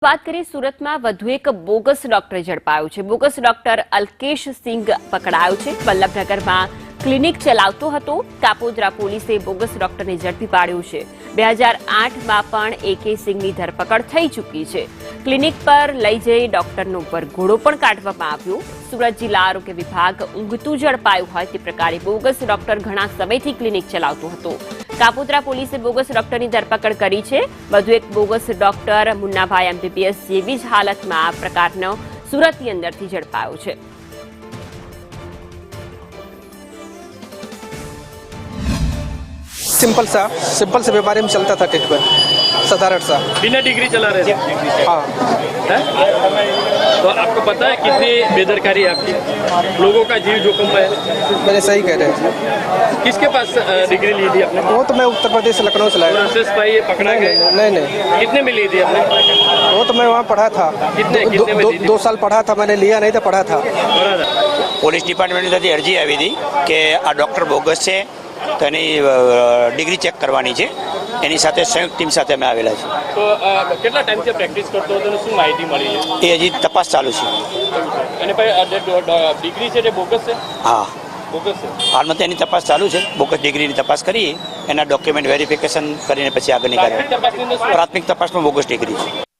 વાત કરીએ સુરતમાં વધુ એક બોગસ ડોક્ટર ઝડપાયો છે। બોગસ ડોક્ટર અલ્કેશ સિંઘ પકડાયો છે। વલ્લભનગરમાં ક્લિનિક ચલાવતો હતો। કાપોદ્રા પોલીસે બોગસ ડોક્ટરને ઝડપી પાડ્યો છે। 2008માં પણ એકે સિંઘની ધરપકડ થઈ ચૂકી છે। ક્લિનિક પર લઈ જઈ ડોક્ટરનો વરઘોડો પણ કાઢવામાં આવ્યો। સુરત જિલ્લા આરોગ્ય વિભાગ ઊંઘતું ઝડપાયું હોય તે પ્રકારે બોગસ ડોક્ટર ઘણા સમયથી ક્લિનિક ચલાવતો હતો। કાપોદ્રા પોલીસે બોગસ ડોક્ટરની ધરપકડ કરી છે। વધુ એક બોગસ ડોક્ટર મુન્નાભાઈ એમબીબીએસ જેવી જ હાલતમાં આ પ્રકારનો સુરતની અંદરથી ઝડપાયો છે। सिंपल से बीमारी में चलता था ट्रीटमेंट साधारण सा बिना डिग्री चला रहे थे। हाँ है? तो आपको पता है कितनी बेदरकारी है आपकी, लोगों का जीव जोखिम में है। मेरे सही कह रहे हैं। किसके पास डिग्री ली थी आपने? वो तो मैं उत्तर प्रदेश लखनऊ से लाया। प्रोसेस भाई ये पकड़ा गया? नहीं कितने में ली थी आपने? वो तो मैं वहाँ पढ़ा था। कितने में ली थी? 2 साल पढ़ा था मैंने, लिया नहीं था, पढ़ा था। પોલીસ ડિપાર્ટમેન્ટમાંથી અરજી આવી હતી કે આ ડૉક્ટર બોગસ છે તો એની ડિગ્રી ચેક કરવાની છે। એની સાથે સંયુક્ત ટીમ સાથે અમે આવેલા છે। તો કેટલા ટાઈમથી પ્રેક્ટિસ કરતો હતો અને શું માહિતી મળી છે? એ હજી તપાસ ચાલુ છે। અને ભાઈ ડિગ્રી છે તે બોગસ છે? હા, બોગસ છે। હાલમાં તો એની તપાસ ચાલુ છે। બોગસ ડિગ્રીની તપાસ કરીએ, એના ડોક્યુમેન્ટ વેરિફિકેશન કરીને પછી આગળની કાર્યવાહી। પ્રાથમિક તપાસની અંદર શું? પ્રાથમિક તપાસમાં બોગસ ડિગ્રી છે।